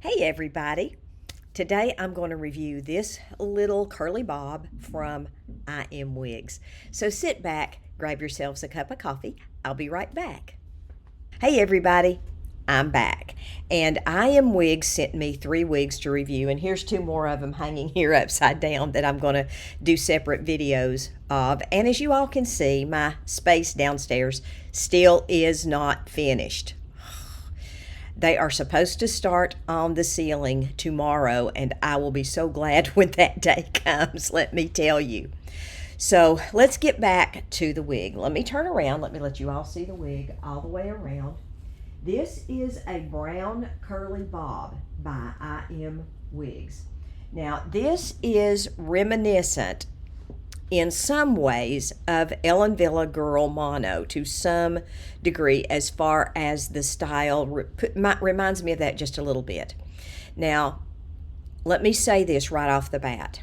Hey everybody! Today I'm going to review this little curly bob from I Am Wigs. So sit back, grab yourselves a cup of coffee. I'll be right back. Hey everybody! I'm back. And I Am Wigs sent me 3 wigs to review, and here's 2 more of them hanging here upside down that I'm going to do separate videos of. And as you all can see, my space downstairs still is not finished. They are supposed to start on the ceiling tomorrow, and I will be so glad when that day comes, let me tell you. So let's get back to the wig. Let me turn around. Let me let you all see the wig all the way around. This is a brown curly bob by I Am Wigs. Now, this is reminiscent in some ways of Ellen Villa Girl Mono to some degree, as far as the style reminds me of that just a little bit. Now, let me say this right off the bat.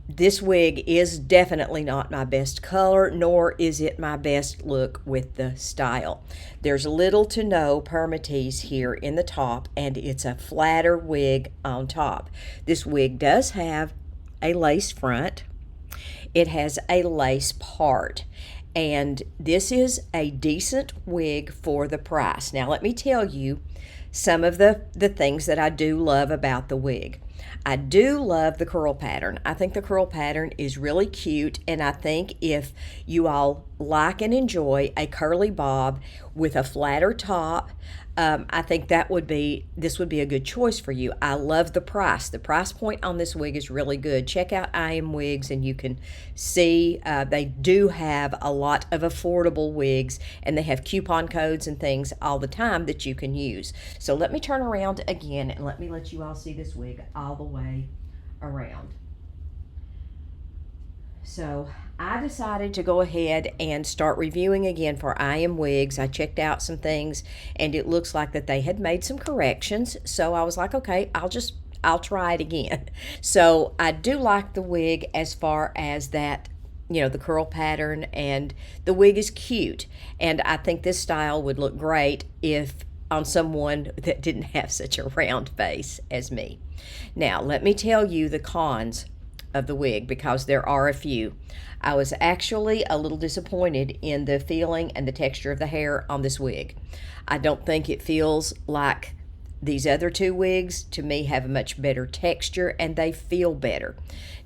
This wig is definitely not my best color, nor is it my best look with the style. There's little to no permatease here in the top, and it's a flatter wig on top. This wig does have a lace front. It has a lace part, and this is a decent wig for the price. Now let me tell you some of the things that I do love about the wig. I do love the curl pattern. I think the curl pattern is really cute, and I think if you all like and enjoy a curly bob with a flatter top, I think this would be a good choice for you. I love the price. The price point on this wig is really good. Check out I Am Wigs, and you can see they do have a lot of affordable wigs, and they have coupon codes and things all the time that you can use. So let me turn around again, and let me let you all see this wig all the way around. So I decided to go ahead and start reviewing again for I Am Wigs. I checked out some things, and it looks like that they had made some corrections. So I was like, okay, I'll try it again. So I do like the wig as far as that, the curl pattern, and the wig is cute. And I think this style would look great if on someone that didn't have such a round face as me. Now, let me tell you the cons of the wig, because there are a few. I was actually a little disappointed in the feeling and the texture of the hair on this wig. I don't think it feels like these other 2 wigs. To me, have a much better texture, and they feel better.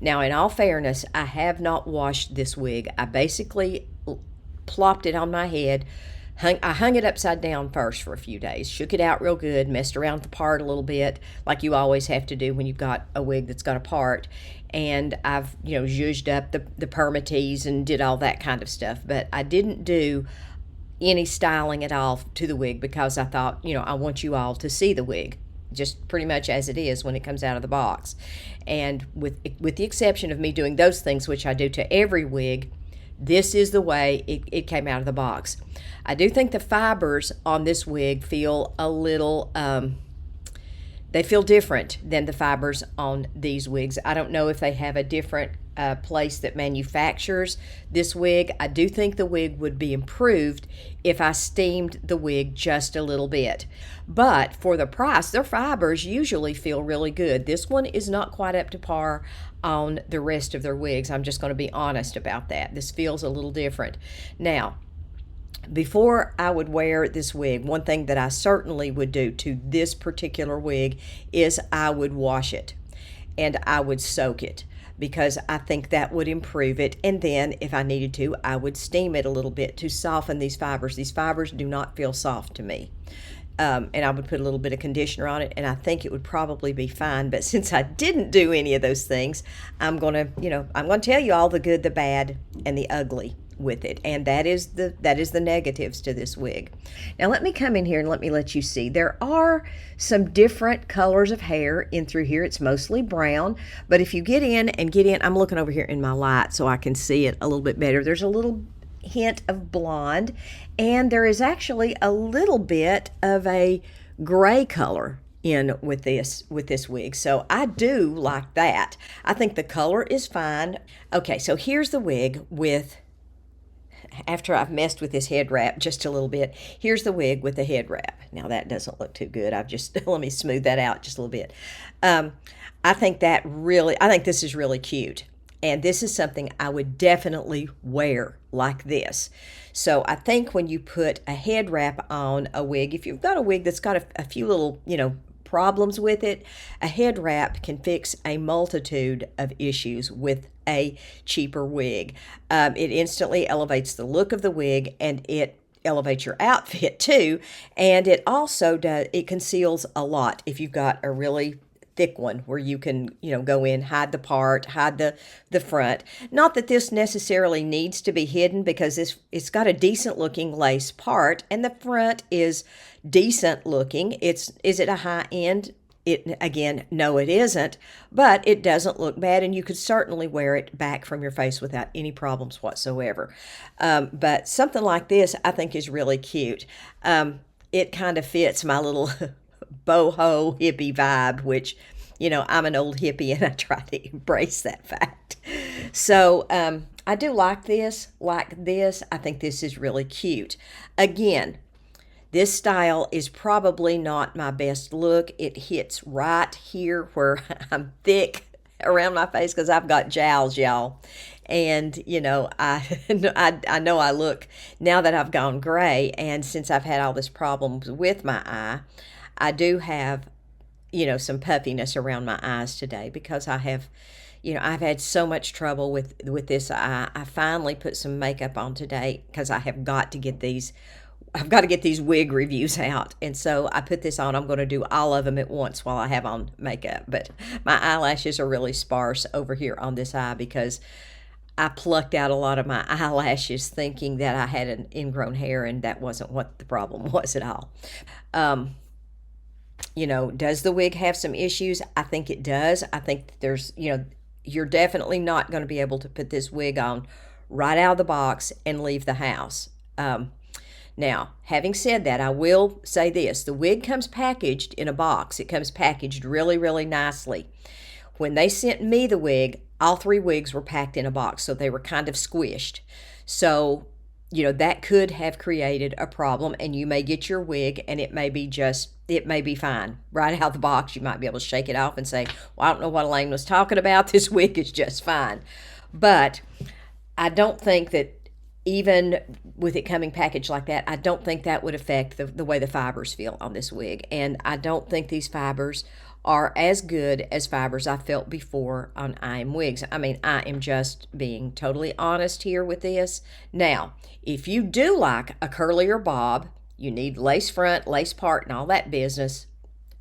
Now, in all fairness, I have not washed this wig. I basically plopped it on my head. I hung it upside down first for a few days, shook it out real good, messed around with the part a little bit, like you always have to do when you've got a wig that's got a part. And I've, zhuzhed up the permatease and did all that kind of stuff. But I didn't do any styling at all to the wig, because I thought, I want you all to see the wig just pretty much as it is when it comes out of the box. And with the exception of me doing those things, which I do to every wig, this is the way it came out of the box. I do think the fibers on this wig feel a little, they feel different than the fibers on these wigs. I don't know if they have a different place that manufactures this wig. I do think the wig would be improved if I steamed the wig just a little bit. But for the price, their fibers usually feel really good. This one is not quite up to par on the rest of their wigs. I'm just going to be honest about that. This feels a little different. Now, before I would wear this wig, one thing that I certainly would do to this particular wig is I would wash it and I would soak it, because I think that would improve it. And then if I needed to, I would steam it a little bit to soften these fibers. These fibers do not feel soft to me. And I would put a little bit of conditioner on it, and I think it would probably be fine. But since I didn't do any of those things, I'm going to tell you all the good, the bad, and the ugly with it, and that is the negatives to this wig. Now let me come in here and let me let you see. There are some different colors of hair in through here. It's mostly brown, but if you get in, I'm looking over here in my light so I can see it a little bit better. There's a little hint of blonde, and there is actually a little bit of a gray color in with this wig. So I do like that. I think the color is fine. Okay, so here's the wig with after I've messed with this head wrap just a little bit, here's the wig with the head wrap. Now that doesn't look too good. I've just, let me smooth that out just a little bit. Um, I think this is really cute. And this is something I would definitely wear like this. So I think when you put a head wrap on a wig, if you've got a wig that's got a few little, problems with it, a head wrap can fix a multitude of issues with a cheaper wig. It instantly elevates the look of the wig, and it elevates your outfit too. And it also it conceals a lot if you've got a really thick one where you can, go in, hide the part, hide the front. Not that this necessarily needs to be hidden, because it's got a decent looking lace part, and the front is decent looking. Is it a high end? Again, no, it isn't, but it doesn't look bad, and you could certainly wear it back from your face without any problems whatsoever. But something like this, I think, is really cute. It kind of fits my little boho hippie vibe, which, I'm an old hippie and I try to embrace that fact. So I do like this. I think this is really cute. Again, this style is probably not my best look. It hits right here where I'm thick around my face because I've got jowls, y'all. And, I know I look, now that I've gone gray, and since I've had all this problems with my eye, I do have, some puffiness around my eyes today because I have, I've had so much trouble with this eye. I finally put some makeup on today because I've got to get these wig reviews out. And so I put this on. I'm going to do all of them at once while I have on makeup. But my eyelashes are really sparse over here on this eye because I plucked out a lot of my eyelashes thinking that I had an ingrown hair, and that wasn't what the problem was at all. Does the wig have some issues? I think it does. I think there's, you're definitely not going to be able to put this wig on right out of the box and leave the house. Now, having said that, I will say this. The wig comes packaged in a box. It comes packaged really, really nicely. When they sent me the wig, all 3 wigs were packed in a box, so they were kind of squished. So, that could have created a problem, and you may get your wig and it may be fine. Right out of the box, you might be able to shake it off and say, well, I don't know what Elaine was talking about. This wig is just fine. But I don't think that, even with it coming packaged like that, I don't think that would affect the way the fibers feel on this wig. And I don't think these fibers are as good as fibers I felt before on I Am Wigs. I mean, I am just being totally honest here with this. Now, if you do like a curlier bob, you need lace front, lace part, and all that business,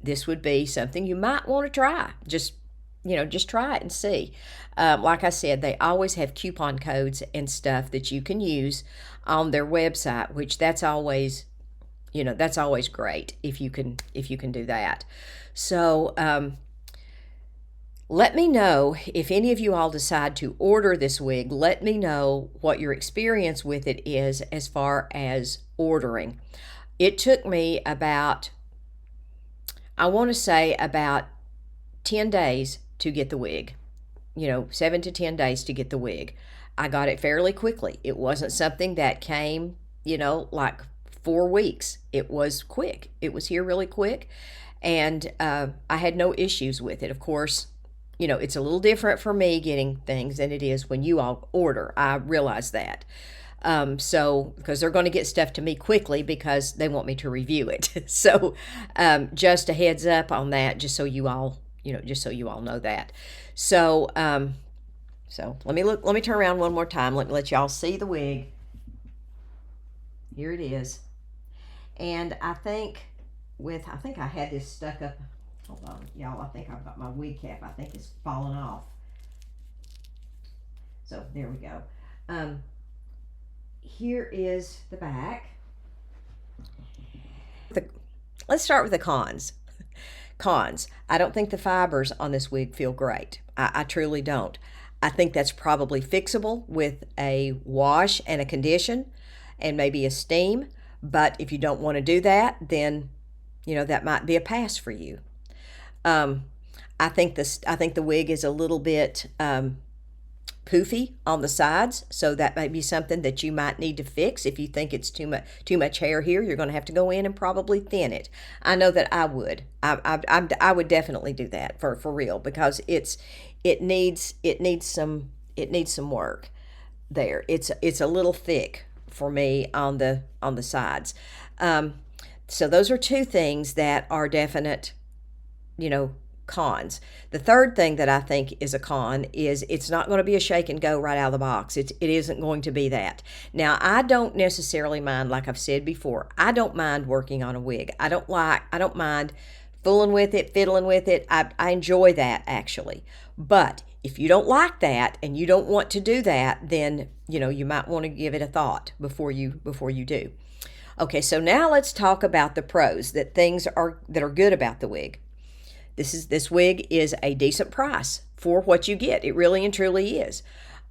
this would be something you might want to try. Just try it and see. Like I said, they always have coupon codes and stuff that you can use on their website, which that's always great if you can do that. So let me know if any of you all decide to order this wig. Let me know what your experience with it is as far as ordering. It took me about 10 days to get the wig. 7 to 10 days to get the wig. I got it fairly quickly. It wasn't something that came, like 4 weeks. It was quick. It was here really quick. And I had no issues with it. Of course, it's a little different for me getting things than it is when you all order. I realize that. So, because they're going to get stuff to me quickly because they want me to review it. So, just a heads up on that, just so you all know that. So, let me turn around one more time. Let me let y'all see the wig. Here it is. And I think I had this stuck up. Hold on, y'all. I think I've got my wig cap. I think it's falling off. So there we go. Here is the back. Let's start with the cons. Cons. I don't think the fibers on this wig feel great. I truly don't. I think that's probably fixable with a wash and a condition and maybe a steam. But if you don't want to do that, then that might be a pass for you. I think the wig is a little bit poofy on the sides, so that might be something that you might need to fix. If you think it's too much hair here, you're going to have to go in and probably thin it. I know that I would. I would definitely do that for real, because it needs some work there. It's a little thick for me on the sides. So those are two things that are definite, cons. The third thing that I think is a con is it's not going to be a shake and go right out of the box. It isn't going to be that. Now, I don't necessarily mind, like I've said before, I don't mind working on a wig. I don't mind fooling with it, fiddling with it. I enjoy that, actually. But if you don't like that and you don't want to do that, then, you might want to give it a thought before you do. Okay, so now let's talk about the pros, that are good about the wig. This wig is a decent price for what you get. It really and truly is.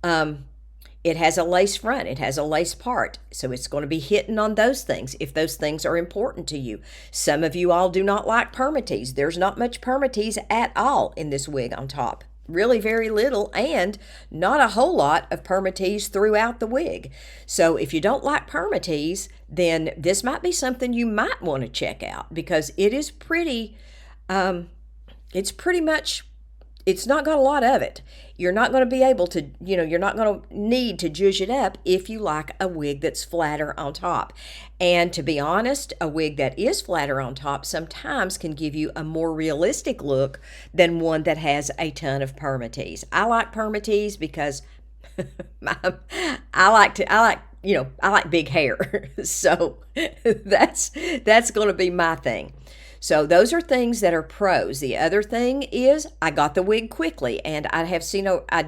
It has a lace front. It has a lace part. So it's going to be hitting on those things if those things are important to you. Some of you all do not like permatease. There's not much permatease at all in this wig on top. Really very little, and not a whole lot of permatease throughout the wig. So if you don't like permatease, then this might be something you might want to check out, because it is pretty, it's not got a lot of it. You're not going to be able to, you're not going to need to zhuzh it up if you like a wig that's flatter on top. And to be honest, a wig that is flatter on top sometimes can give you a more realistic look than one that has a ton of permatease. I like permatease because I like big hair. So that's going to be my thing. So those are things that are pros. The other thing is I got the wig quickly, and I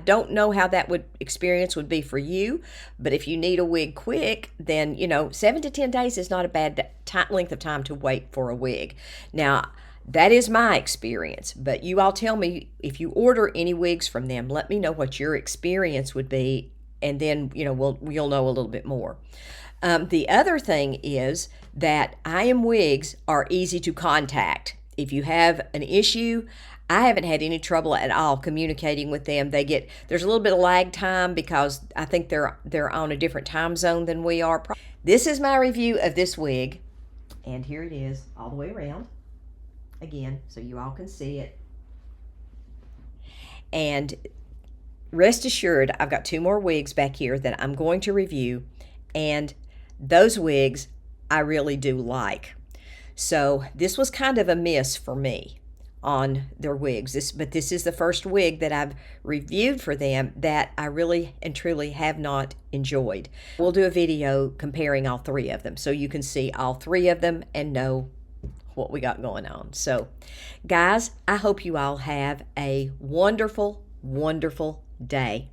don't know how that experience would be for you, but if you need a wig quick, then 7 to 10 days is not a bad length of time to wait for a wig. Now, that is my experience, but you all tell me if you order any wigs from them. Let me know what your experience would be, and then you'll know a little bit more. The other thing is that I Am Wigs are easy to contact. If you have an issue, I haven't had any trouble at all communicating with them. There's a little bit of lag time because I think they're on a different time zone than we are. This is my review of this wig, and here it is all the way around again, so you all can see it. And rest assured, I've got 2 more wigs back here that I'm going to review, and those wigs I really do like. So this was kind of a miss for me on their wigs. But this is the first wig that I've reviewed for them that I really and truly have not enjoyed. We'll do a video comparing all 3 of them so you can see all 3 of them and know what we got going on. So guys, I hope you all have a wonderful, wonderful day.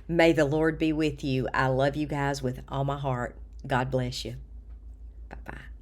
May the Lord be with you. I love you guys with all my heart. God bless you. Bye-bye.